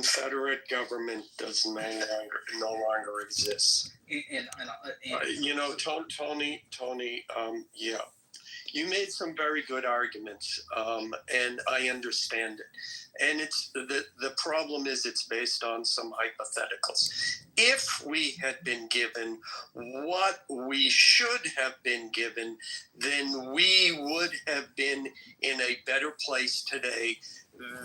Confederate government no longer exists. Tony, yeah. You made some very good arguments, and I understand it. And the problem is it's based on some hypotheticals. If we had been given what we should have been given, then we would have been in a better place today.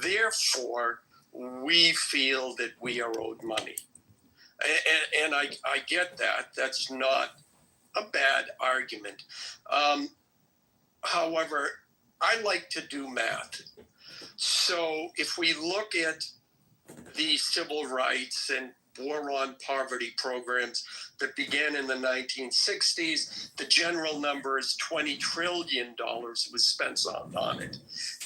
Therefore, we feel that we are owed money. And I get that. That's not a bad argument. However, I like to do math. So if we look at the civil rights and war on poverty programs that began in the 1960s, the general number is $20 trillion was spent on it.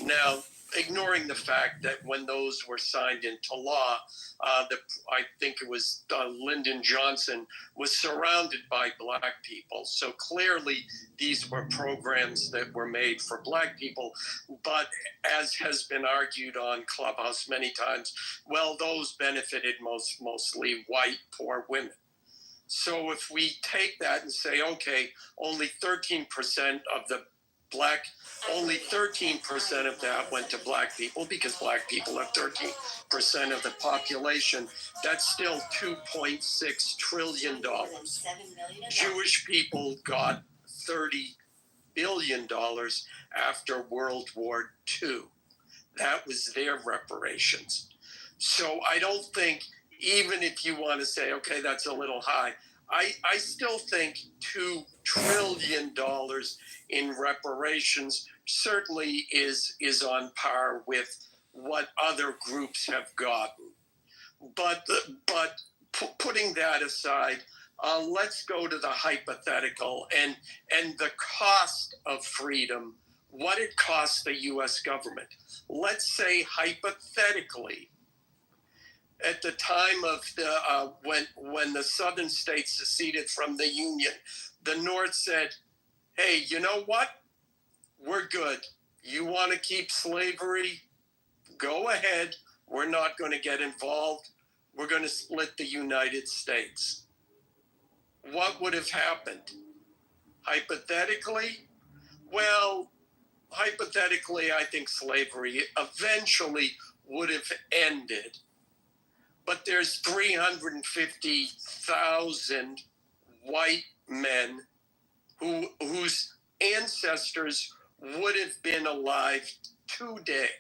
Now, ignoring the fact that when those were signed into law, I think it was Lyndon Johnson was surrounded by Black people. So clearly these were programs that were made for Black people. But as has been argued on Clubhouse many times, well, those benefited mostly white, poor women. So if we take that and say, okay, only 13% of the only 13% of that went to Black people, because Black people have 13% of the population. That's still $2.6 trillion. Jewish people got $30 billion after World War II. That was their reparations. So I don't think, even if you want to say, okay, that's a little high, I still think $2 trillion in reparations certainly is on par with what other groups have gotten. But putting that aside, let's go to the hypothetical and the cost of freedom, what it costs the U.S. government. Let's say hypothetically, at the time of the when the southern states seceded from the Union, the North said, hey, you know what? We're good. You want to keep slavery? Go ahead. We're not going to get involved. We're going to split the United States. What would have happened? Hypothetically? Well, hypothetically, I think slavery eventually would have ended. But there's 350,000 white men whose ancestors would have been alive today.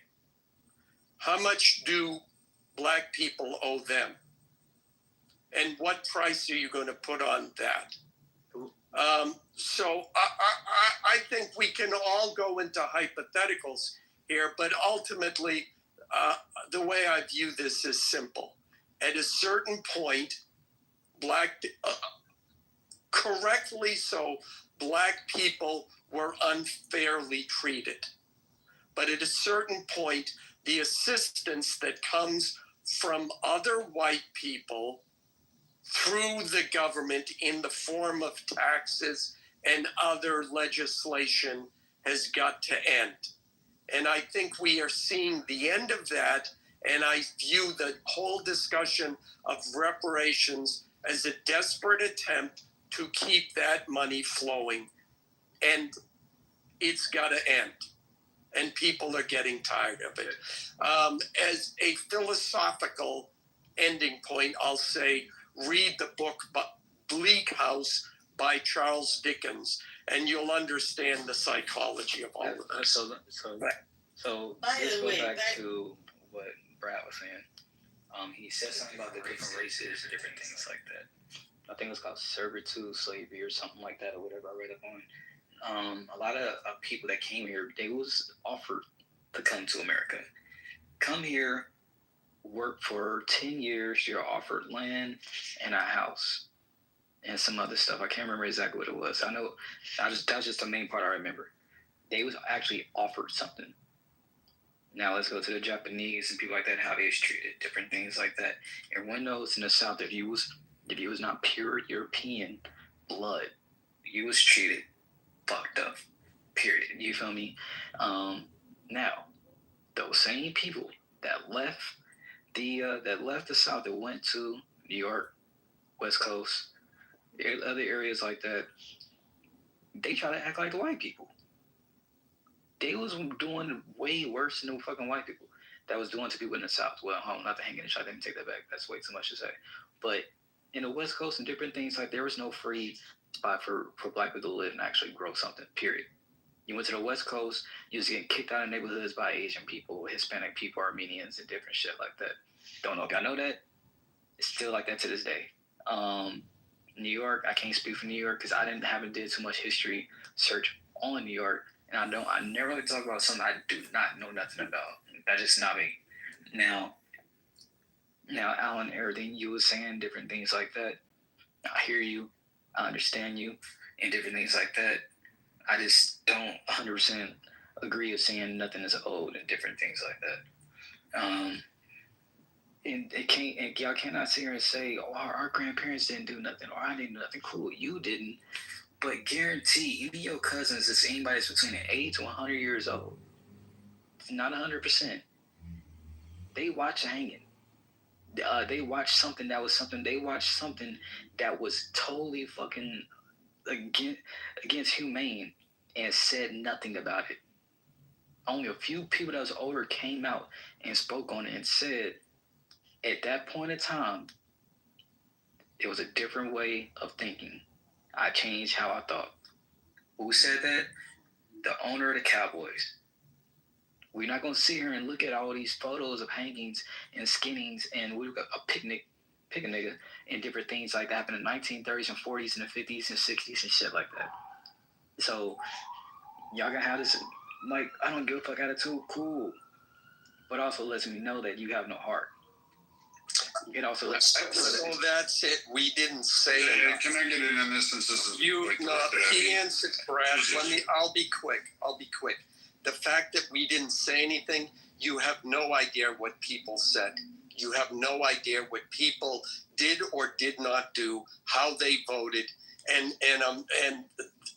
How much do Black people owe them? And what price are you going to put on that? So I think we can all go into hypotheticals here, but ultimately, the way I view this is simple. At a certain point, correctly so, Black people were unfairly treated. But at a certain point, the assistance that comes from other white people through the government in the form of taxes and other legislation has got to end. And I think we are seeing the end of that. And I view the whole discussion of reparations as a desperate attempt to keep that money flowing. And it's got to end. And people are getting tired of it. As a philosophical ending point, I'll say, read the book Bleak House by Charles Dickens, and you'll understand the psychology of all of this. So let's go back to what Brad was saying. He said something about the different races, different things like that. I think it was called servitude, slavery, or something like that, or whatever I read up on. A lot of people that came here, they was offered to come to America. Come here, work for 10 years, you're offered land and a house and some other stuff. I can't remember exactly what it was. I know that's just the main part I remember. They was actually offered something. Now let's go to the Japanese and people like that, how they was treated, different things like that. Everyone knows in the South, if you was not pure European blood, you was treated fucked up, period. You feel me? Now, those same people that left, that left the South that went to New York, West Coast, other areas like that, they try to act like the white people. They was doing way worse than the fucking white people that was doing to people in the South. Well, not the hanging and shot. I didn't take that back. That's way too much to say. But in the West Coast and different things, like there was no free spot for black people to live and actually grow something, period. You went to the West Coast, you was getting kicked out of neighborhoods by Asian people, Hispanic people, Armenians, and different shit like that. Don't know if y'all know that. It's still like that to this day. New York, I can't speak for New York because I haven't did too much history search on New York, and I never really talk about something I do not know nothing about. That's just not me. Now, Alan, everything you were saying, different things like that, I hear you, I understand you, and different things like that. I just don't 100% agree with saying nothing is old and different things like that. And y'all cannot sit here and say, "Oh, our grandparents didn't do nothing," or "I didn't do nothing." Cool, you didn't, but guarantee even your cousins, if anybody's between 80 to 100 years old, it's not 100%. They watch hanging. They watched something that was something. They watched something that was totally fucking against humane and said nothing about it. Only a few people that was older came out and spoke on it and said, at that point in time, it was a different way of thinking. I changed how I thought. Who said that? The owner of the Cowboys. We're not going to sit here and look at all these photos of hangings and skinnings and we've got a picnic, pick a nigga, and different things like that happened in the 1930s and 40s and the 50s and 60s and shit like that. So, y'all gonna have this, like, I don't give a fuck attitude, cool. But also lets me know that you have no heart. It also lets so that's it. We didn't say anything. Can I get in this since this is he answered, Brad. I'll be quick. The fact that we didn't say anything, you have no idea what people said. You have no idea what people did or did not do, how they voted, and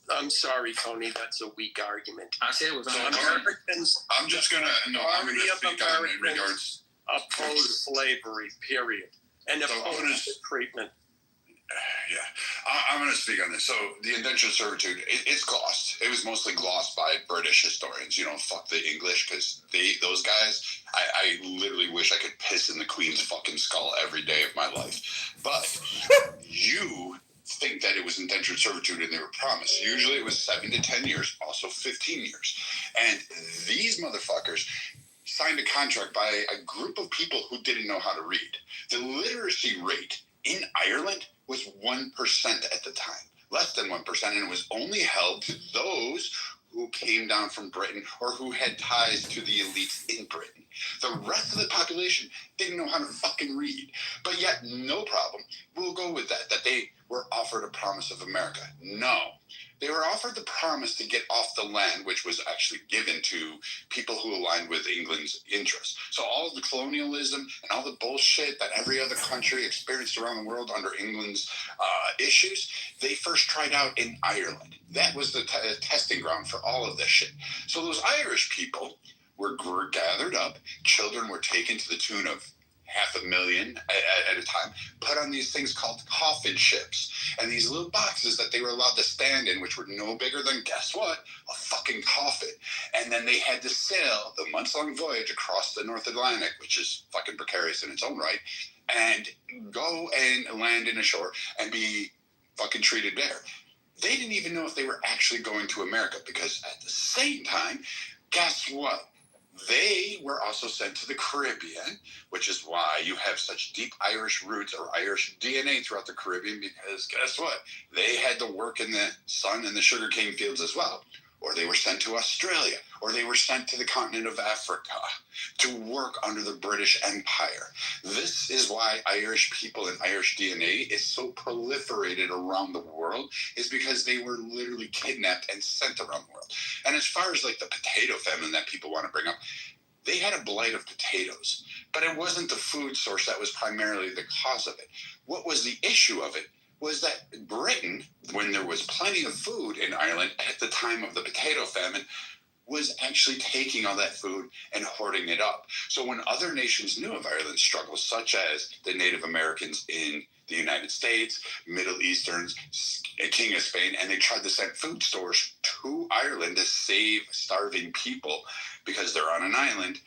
I'm sorry, Tony, that's a weak argument. I said it was Americans. I'm just gonna speak on it in regards. Oppose slavery, period, and oppose the treatment. Yeah, I'm going to speak on this. So the indentured servitude, it's glossed. It was mostly glossed by British historians. Fuck the English, because those guys, I literally wish I could piss in the Queen's fucking skull every day of my life. But you think that it was indentured servitude and they were promised. Usually it was 7 to 10 years, also 15 years. And these motherfuckers signed a contract by a group of people who didn't know how to read. The literacy rate in Ireland was 1% at the time, less than 1%, and it was only held to those who came down from Britain or who had ties to the elites in Britain. The rest of the population didn't know how to fucking read. But yet, no problem. We'll go with that they were offered a promise of America. No. They were offered the promise to get off the land, which was actually given to people who aligned with England's interests. So all of the colonialism and all the bullshit that every other country experienced around the world under England's issues, they first tried out in Ireland. That was the testing ground for all of this shit. So those Irish people were gathered up. Children were taken to the tune of 500,000 at a time, put on these things called coffin ships, and these little boxes that they were allowed to stand in, which were no bigger than, guess what, a fucking coffin. And then they had to sail the months-long voyage across the North Atlantic, which is fucking precarious in its own right, and go and land in a shore and be fucking treated there. They didn't even know if they were actually going to America, because at the same time, guess what? They were also sent to the Caribbean, which is why you have such deep Irish roots or Irish DNA throughout the Caribbean, because guess what? They had to work in the sun and the sugarcane fields as well. Or they were sent to Australia, or they were sent to the continent of Africa to work under the British Empire. This is why Irish people and Irish DNA is so proliferated around the world, is because they were literally kidnapped and sent around the world. And as far as like the potato famine that people want to bring up, they had a blight of potatoes, but it wasn't the food source that was primarily the cause of it. What was the issue of it was that Britain, when there was plenty of food in Ireland at the time of the potato famine, was actually taking all that food and hoarding it up. So when other nations knew of Ireland's struggles, such as the Native Americans in the United States, Middle Easterns, King of Spain, and they tried to send food stores to Ireland to save starving people because they're on an island,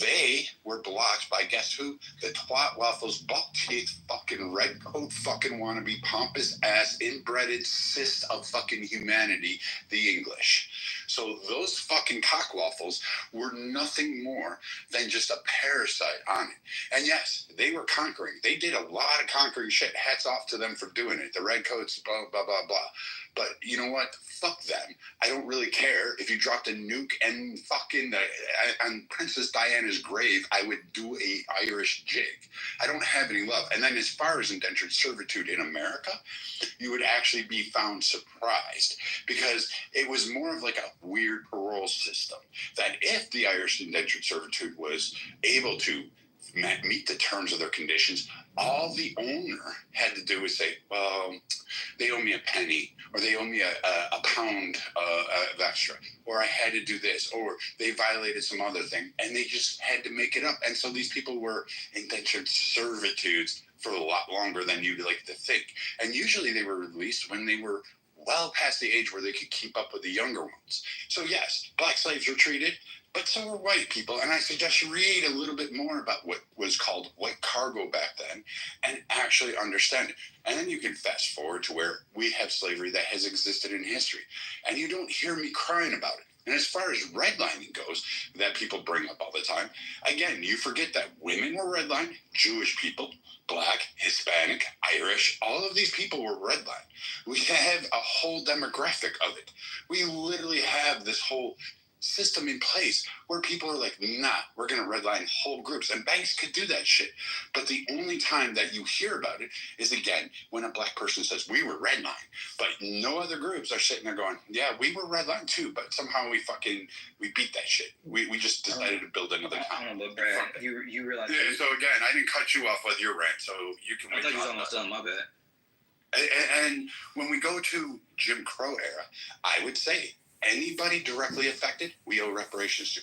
they were blocked by, guess who? The twat waffles, buck teeth, fucking red coat, fucking wannabe, pompous ass, inbreded cyst of fucking humanity, the English. So those fucking cock waffles were nothing more than just a parasite on it. And yes, they were conquering. They did a lot of conquering shit. Hats off to them for doing it. The redcoats, blah, blah, blah, blah. But you know what? Fuck them. I don't really care. If you dropped a nuke and fucking on Princess Diana's grave, I would do a Irish jig. I don't have any love. And then as far as indentured servitude in America, you would actually be found surprised because it was more of like a weird parole system that if the Irish indentured servitude was able to meet the terms of their conditions, all the owner had to do was say, well, they owe me a penny, or they owe me a pound of extra, or I had to do this, or they violated some other thing, and they just had to make it up. And so these people were indentured servitudes for a lot longer than you'd like to think. And usually they were released when they were well past the age where they could keep up with the younger ones. So yes, black slaves were treated, but so were white people. And I suggest you read a little bit more about what was called white cargo back then and actually understand it. And then you can fast forward to where we have slavery that has existed in history. And you don't hear me crying about it. And as far as redlining goes, that people bring up all the time, again, you forget that women were redlined, Jewish people, Black, Hispanic, Irish, all of these people were redlined. We have a whole demographic of it. We literally have this whole system in place where people are like, nah, we're going to redline whole groups. And banks could do that shit. But the only time that you hear about it is, again, when a black person says, we were redlined. But no other groups are sitting there going, yeah, we were redlined too, but somehow we beat that shit. We just decided to build another town. I don't know, but Brad, you realize... Yeah, so again, I didn't cut you off with your rant, so you can... I thought you was almost done, my bad. And when we go to Jim Crow era, I would say anybody directly affected, we owe reparations to.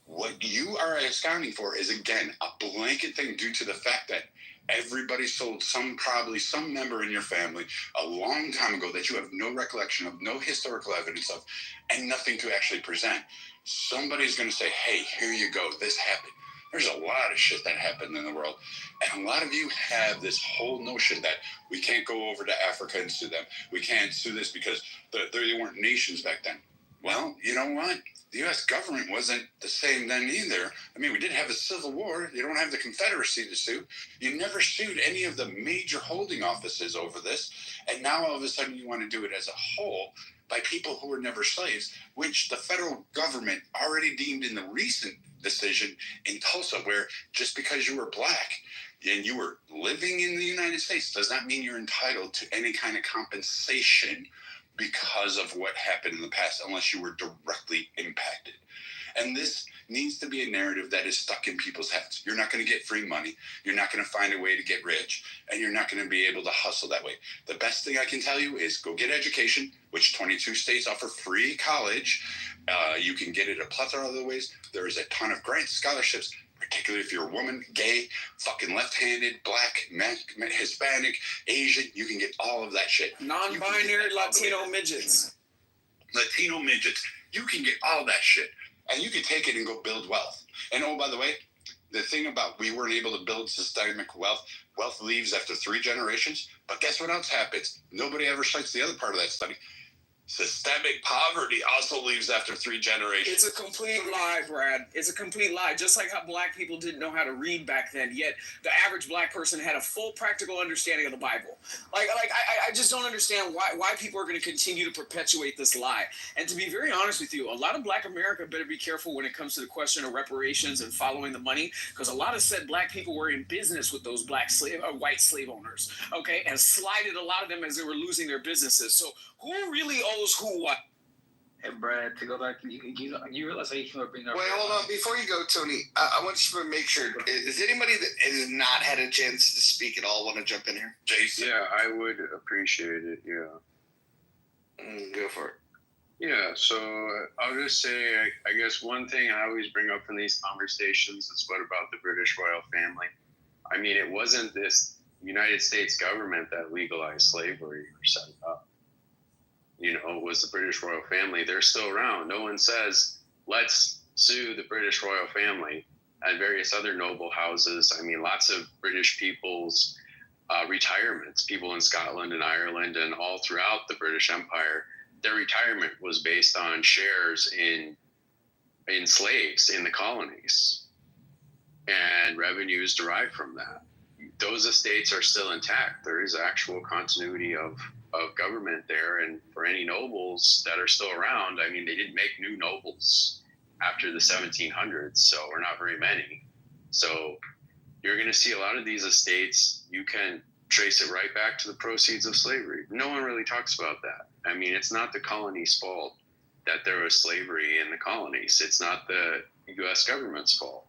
What you are accounting for is, again, a blanket thing due to the fact that everybody sold probably some member in your family a long time ago that you have no recollection of, no historical evidence of, and nothing to actually present. Somebody's going to say, hey, here you go, this happened. There's a lot of shit that happened in the world. And a lot of you have this whole notion that we can't go over to Africa and sue them. We can't sue this because they weren't nations back then. Well, you know what? The U.S. government wasn't the same then either. I mean, we did have a civil war. You don't have the Confederacy to sue. You never sued any of the major holding offices over this. And now all of a sudden you want to do it as a whole by people who were never slaves, which the federal government already deemed in the recent decision in Tulsa, where just because you were black and you were living in the United States does not mean you're entitled to any kind of compensation because of what happened in the past, unless you were directly impacted. And this needs to be a narrative that is stuck in people's heads. You're not going to get free money. You're not going to find a way to get rich. And you're not going to be able to hustle that way. The best thing I can tell you is go get education, which 22 states offer free college. You can get it a plethora of other ways. There is a ton of grants, scholarships, particularly if you're a woman, gay, fucking left-handed, black, Hispanic, Asian. You can get all of that shit. Non-binary Latino midgets. Latino midgets. You can get all that shit. And you can take it and go build wealth. And oh, by the way, the thing about we weren't able to build systemic wealth leaves after 3 generations. But guess what else happens? Nobody ever cites the other part of that study. Systemic poverty also leaves after 3 generations. It's a complete lie, Brad. It's a complete lie. Just like how black people didn't know how to read back then, yet the average black person had a full practical understanding of the Bible. I just don't understand why people are going to continue to perpetuate this lie. And to be very honest with you, a lot of black America better be careful when it comes to the question of reparations and following the money, because a lot of said black people were in business with those white slave owners, okay, and slighted a lot of them as they were losing their businesses. So who really owes who what? Hey, Brad, to go back, you realize how you came up bringing up... Wait, hold on. Before you go, Tony, I want you to make sure, is anybody that has not had a chance to speak at all want to jump in here? Jason? Yeah, I would appreciate it, yeah. Go for it. Yeah, so I'll just say, I guess one thing I always bring up in these conversations is what about the British royal family? I mean, it wasn't this United States government that legalized slavery or set it up. You know, it was the British royal family. They're still around. No one says, let's sue the British royal family and various other noble houses. I mean, lots of British people's retirements, people in Scotland and Ireland and all throughout the British Empire, their retirement was based on shares in slaves in the colonies and revenues derived from that. Those estates are still intact. There is actual continuity of government there. And for any nobles that are still around, I mean, they didn't make new nobles after the 1700s, so we're not very many. So you're going to see a lot of these estates, you can trace it right back to the proceeds of slavery. No one really talks about that. I mean, it's not the colony's fault that there was slavery in the colonies. It's not the U.S. government's fault.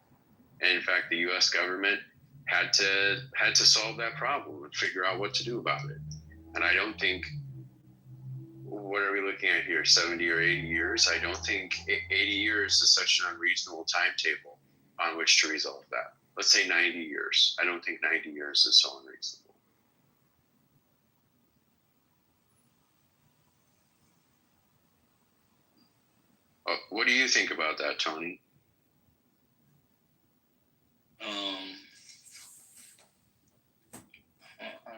And in fact, the U.S. government had to solve that problem and figure out what to do about it. And I don't think, what are we looking at here, 70 or 80 years? I don't think 80 years is such an unreasonable timetable on which to resolve that. Let's say 90 years. I don't think 90 years is so unreasonable. What do you think about that, Tony? I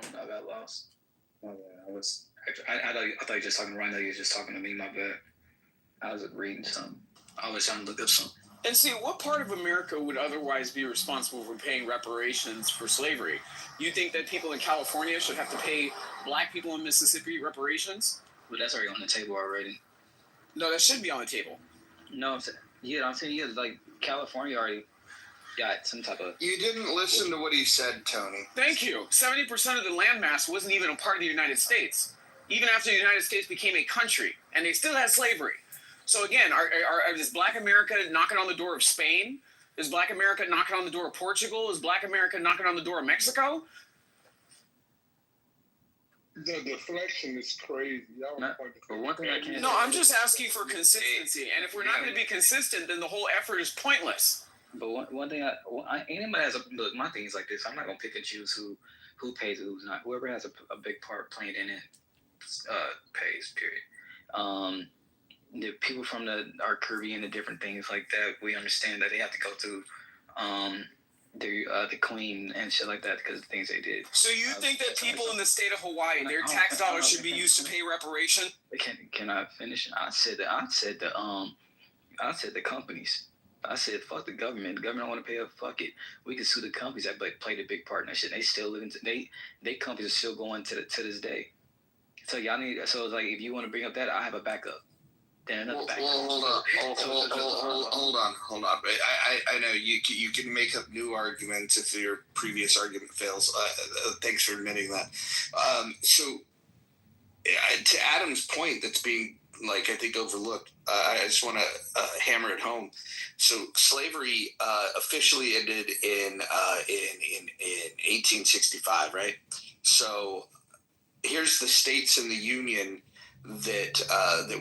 don't know. I got lost. I thought you were just talking to Ryan. You were just talking to me. My bad. I was reading something. I was trying to look up something. And see, what part of America would otherwise be responsible for paying reparations for slavery? You think that people in California should have to pay black people in Mississippi reparations? But that's already on the table already. No, that shouldn't be on the table. No, I'm saying, like California already got some type of. You didn't listen to what he said, Tony. Thank you. 70% of the landmass wasn't even a part of the United States, even after the United States became a country, and they still had slavery. So again, is Black America knocking on the door of Spain? Is Black America knocking on the door of Portugal? Is Black America knocking on the door of Mexico? The deflection is crazy. But one thing I can't. No, I'm just asking for consistency. And if we're not going to be consistent, then the whole effort is pointless. But one thing, anybody has look. My thing is like this. I'm not gonna pick and choose who pays and who's not. Whoever has a big part playing in it pays. Period. The people from our Caribbean and different things like that, we understand that they have to go through the Queen and shit like that because of the things they did. So you think that people in the state of Hawaii, their tax dollars should be used to pay reparation? Can I finish? I said the companies. I said fuck the government. The government don't want to pay up. Fuck it. We can sue the companies that played a big part in that shit. They still living. They companies are still going to this day. So y'all need. So it's like if you want to bring up that, I have a backup. Then another backup. Hold on. I know you can make up new arguments if your previous argument fails. Thanks for admitting that. So to Adam's point, that's being I think overlooked. I just want to hammer it home. So slavery officially ended in 1865, right? So here's the states in the Union that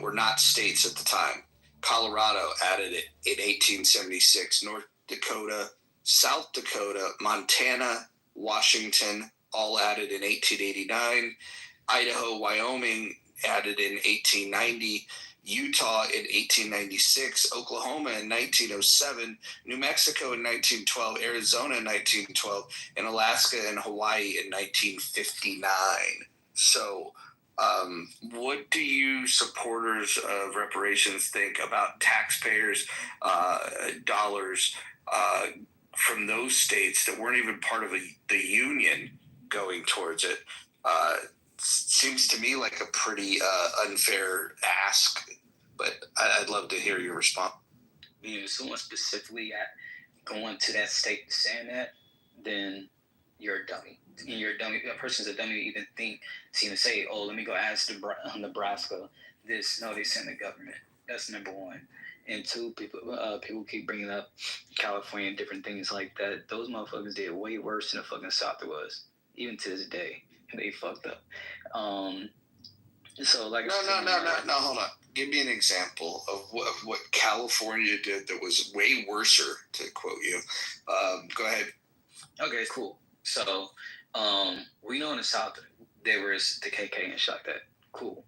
were not states at the time. Colorado added it in 1876. North Dakota, South Dakota, Montana, Washington, all added in 1889. Idaho, Wyoming added in 1890. Utah in 1896, Oklahoma in 1907, New Mexico in 1912, Arizona in 1912, and Alaska and Hawaii in 1959. So what do you supporters of reparations think about taxpayers' dollars from those states that weren't even part of the Union going towards it? Seems to me like a pretty unfair ask, but I'd love to hear your response. If someone specifically going to that state saying that, then you're a dummy. You're a dummy. A person's a dummy to even think to even say, "Oh, let me go ask Nebraska this." No, they send the government. That's number one. And two, people keep bringing up California and different things like that. Those motherfuckers did way worse than the fucking South it was, even to this day. They fucked up. So like no, hold on. Give me an example of what California did that was way worser, to quote you. Go ahead. Okay, cool. So, we know in the South there was the KK and shit like that. Cool.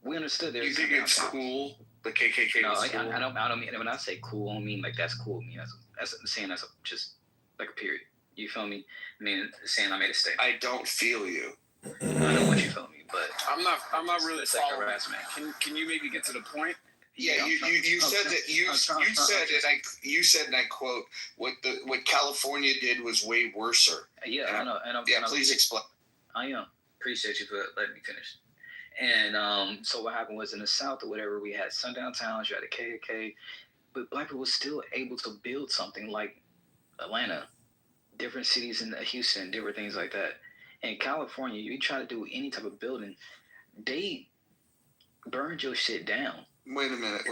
We understood there. You think it's cool? The KKK No, was like, cool? I don't mean, when I say cool, I don't mean like that's cool. I mean that's saying that's just like a period. You feel me? I mean, saying I made a statement. I don't feel you. I know what you feel me, but I'm not really it's like following. harassment. Can you maybe get to the point? Yeah, you said that you said, and I quote, what California did was way worser. Yeah, I know. Please explain. I appreciate you for letting me finish. And so what happened was in the South or whatever, we had sundown towns, you had the KKK, but black people were still able to build something like Atlanta, different cities in Houston, different things like that. In California, you try to do any type of building, they burned your shit down. Wait a minute.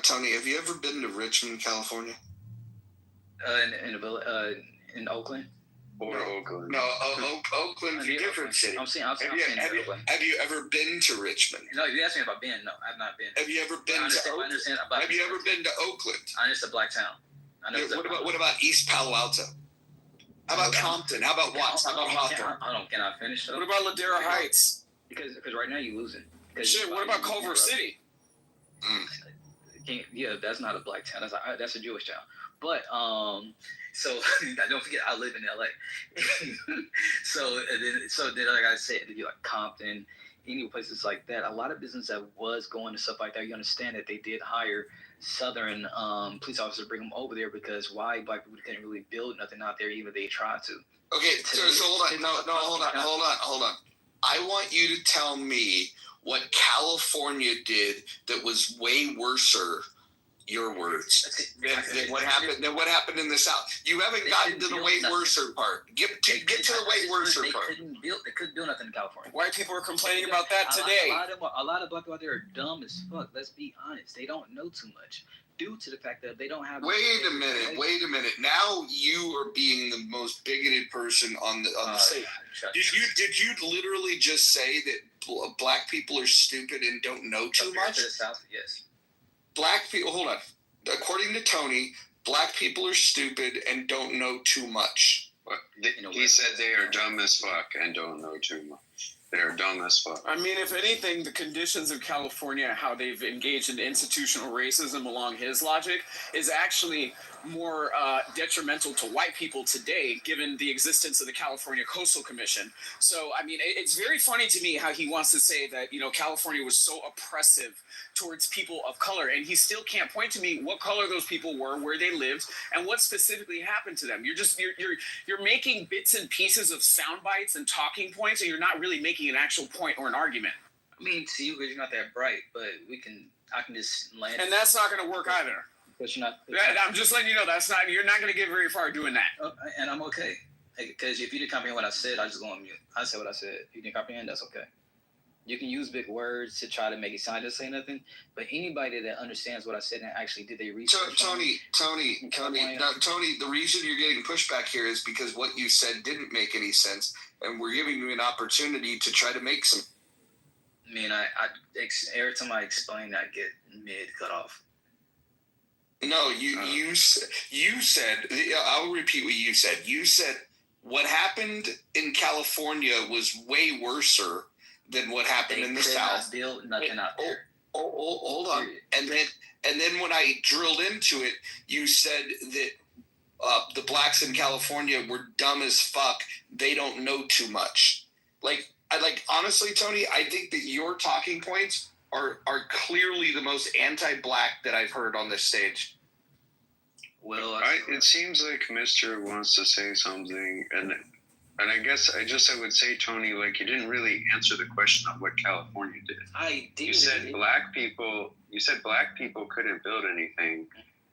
Tony, have you ever been to Richmond, California? In Oakland? Or Oakland. No, Oakland's a different city. I'm saying Oakland. Have you ever been to Richmond? No, you asked me if I've been. No, I've not been. Have you ever been to Oakland? Have you ever been to Oakland? I understand Black Town. What about East Palo Alto? How about Compton? How about Watts? How about Hawthorne? Can I finish? What about Ladera Heights? Because right now you're losing. Shit, what about Culver City? Yeah, that's not a black town. That's a Jewish town. But so don't forget, I live in LA. so then, like I said, like Compton, any places like that. A lot of business that was going to stuff like that. You understand that they did hire Southern police officers to bring them over there because why black people couldn't really build nothing out there, even if they tried to. Okay, so hold on. Hold on. I want you to tell me what California did that was way worser, your words, than what happened in the South. You haven't gotten to the way worser part. Get to the way worser part. They couldn't build nothing in California. White people are complaining about that today. A lot of black people out there are dumb as fuck. Let's be honest. They don't know too much due to the fact that they don't have. Wait a minute. Now you are being the most bigoted person on the stage. Did you literally just say that black people are stupid and don't know too much? To the South, yes. Black people. Hold on. According to Tony, black people are stupid and don't know too much. He said they are dumb as fuck and don't know too much. They're dumb as fuck. I mean, if anything, the conditions of California, how they've engaged in institutional racism along his logic, is actually more detrimental to white people today, given the existence of the California Coastal Commission. So, I mean, it's very funny to me how he wants to say that, California was so oppressive towards people of color, and he still can't point to me what color those people were, where they lived, and what specifically happened to them. You're making bits and pieces of sound bites and talking points, and you're not really making an actual point or an argument. I mean, to you, because you're not that bright, but I can just land. And that's not going to work either. But you're not. I'm just letting you know you're not going to get very far doing that. And I'm okay. Because if you didn't comprehend what I said, I just go on mute. I said what I said. If you didn't comprehend, that's okay. You can use big words to try to make it sound just say nothing. But anybody that understands what I said and actually did their research. Tony, the reason you're getting pushback here is because what you said didn't make any sense, and we're giving you an opportunity to try to make some. I mean, every time I explain, I get mid cut off. No, you said. I'll repeat what you said. You said what happened in California was way worser than what happened in the South. They built nothing out there. Hold on. And then when I drilled into it, you said that the blacks in California were dumb as fuck. They don't know too much. Honestly, Tony, I think that your talking points are clearly the most anti-black that I've heard on this stage. Well, it seems like Mr. wants to say something, and I guess I would say, Tony, you didn't really answer the question of what California did. I did. You said black people couldn't build anything,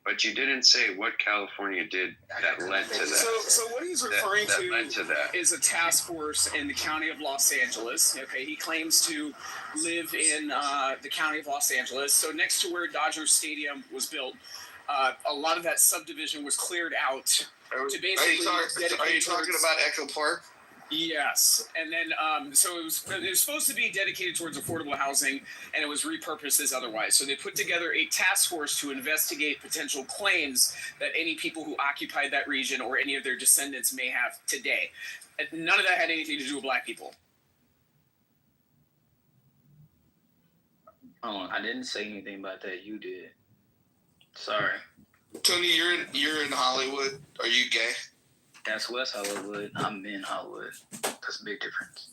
but you didn't say what California did that led to that. So what he's referring that led to that is a task force in the county of Los Angeles. Okay, he claims to live in the county of Los Angeles. So next to where Dodger Stadium was built, a lot of that subdivision was cleared out to basically. Are you talking about Echo Park? Yes, and then so it was supposed to be dedicated towards affordable housing, and it was repurposed as otherwise. So they put together a task force to investigate potential claims that any people who occupied that region or any of their descendants may have today. And none of that had anything to do with black people. Oh, I didn't say anything about that. You did. Sorry. Tony, you're in Hollywood. Are you gay? That's West Hollywood. I'm in Hollywood. That's a big difference.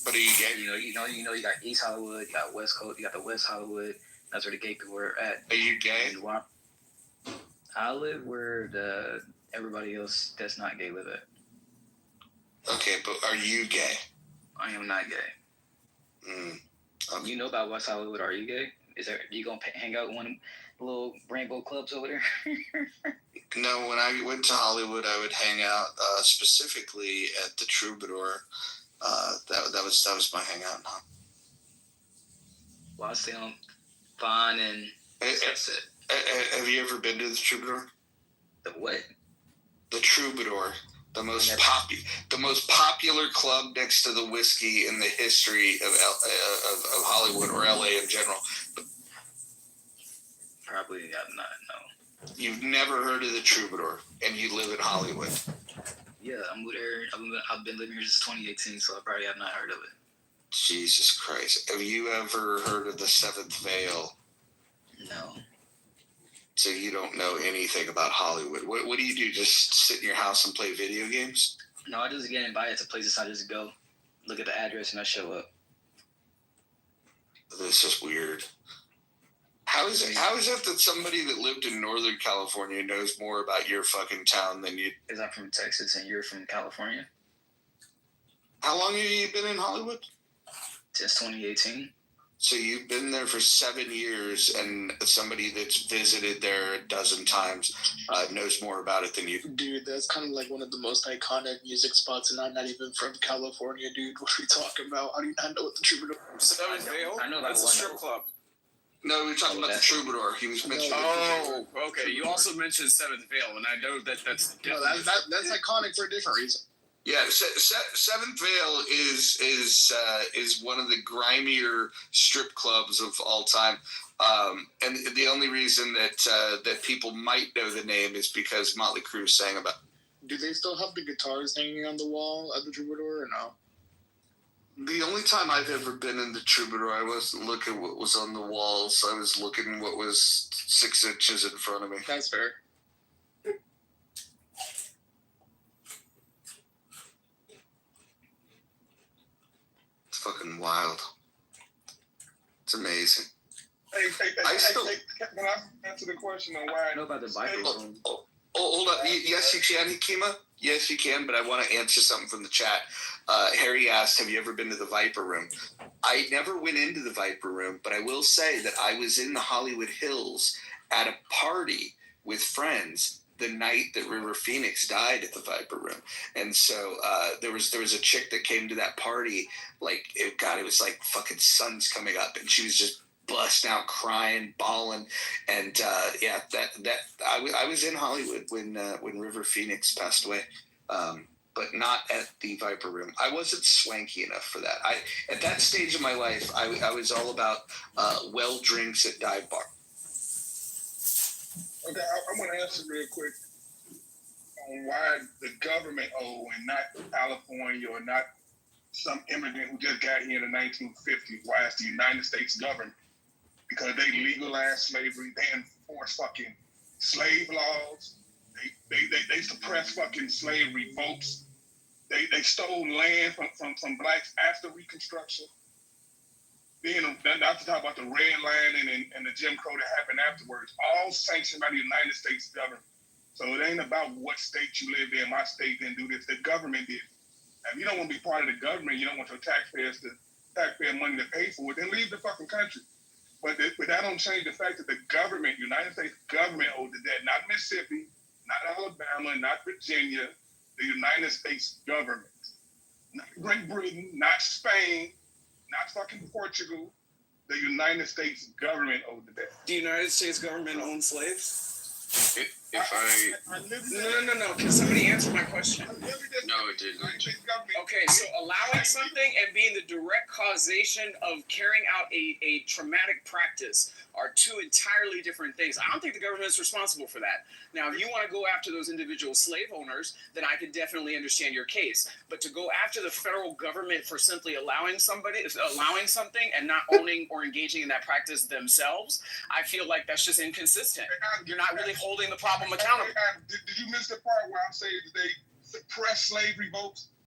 But are you gay? You got East Hollywood, you got West Coast, you got the West Hollywood. That's where the gay people are at. Are you gay? And I live where everybody else that's not gay live at. Okay, but are you gay? I am not gay. Okay. You know about West Hollywood? Are you gay? You gonna hang out in one of the little rainbow clubs over there? No, when I went to Hollywood, I would hang out specifically at the Troubadour. That was my hangout. Huh? Well, I stay on Vine and that's it. Have you ever been to the Troubadour? The what? The Troubadour, the most popular club next to the Whiskey in the history of Hollywood or LA in general. Probably have not. No. You've never heard of the Troubadour, and you live in Hollywood. Yeah, I'm there. I've been living here since 2018, so I probably have not heard of it. Jesus Christ. Have you ever heard of the Seventh Veil? No. So you don't know anything about Hollywood. What do you do? Just sit in your house and play video games? No, I just get invited to places. I just go, look at the address, and I show up. This is weird. How is it that somebody that lived in Northern California knows more about your fucking town than you? Because I'm from Texas and you're from California. How long have you been in Hollywood? Since 2018. So you've been there for 7 years, and somebody that's visited there a dozen times knows more about it than you. Dude, that's kind of like one of the most iconic music spots, and I'm not even from California, dude. What are we talking about? I do not know what the Troubadour is. Seventh Veil? I know that That's a one. strip club. No, we were talking about the Troubadour. He was mentioning. Oh, okay. You also mentioned Seventh Veil, and I know that's No, that's iconic for a different reason. Yeah, Seventh Veil is one of the grimier strip clubs of all time, and the only reason that people might know the name is because Motley Crue sang about. Do they still have the guitars hanging on the wall at the Troubadour or no? The only time I've ever been in the Troubadour, I wasn't looking what was on the walls. I was looking what was 6 inches in front of me. That's fair. It's fucking wild. It's amazing. Hey, Can I answer the question on why? I know about the Viper Room. Hold up. Yes, you can, Hikima. Yes, you can, but I want to answer something from the chat. Harry asked, have you ever been to the Viper Room? I never went into the Viper Room, but I will say that I was in the Hollywood Hills at a party with friends the night that River Phoenix died at the Viper Room. And so there was a chick that came to that party, it was like fucking sun's coming up, and she was just busting out crying, bawling, and I was in Hollywood when River Phoenix passed away, but not at the Viper Room. I wasn't swanky enough for that. At that stage of my life, I was all about well drinks at dive bar. Okay, I want to answer real quick on why the government and not California or not some immigrant who just got here in the 1950s. Why it's the United States government? Because they legalized slavery, they enforce fucking slave laws, they suppress fucking slave revolts, they stole land from blacks after Reconstruction. Then not to talk about the redlining and the Jim Crow that happened afterwards, all sanctioned by the United States government. So it ain't about what state you live in. My state didn't do this, the government did. If you don't want to be part of the government, you don't want your taxpayer money to pay for it, then leave the fucking country. But that don't change the fact that the government, United States government, owed the debt. Not Mississippi, not Alabama, not Virginia, the United States government. Not Great Britain, not Spain, not fucking Portugal. The United States government owed the debt. The United States government owned slaves? No. Can somebody answer my question? No, it didn't. Okay, so allowing something and being the direct causation of carrying out a traumatic practice are two entirely different things. I don't think the government is responsible for that. Now, if you want to go after those individual slave owners, then I can definitely understand your case. But to go after the federal government for simply allowing something and not owning or engaging in that practice themselves, I feel like that's just inconsistent. You're not really holding the problem accountable. Did you miss the part where I'm saying that they suppress slave revolts?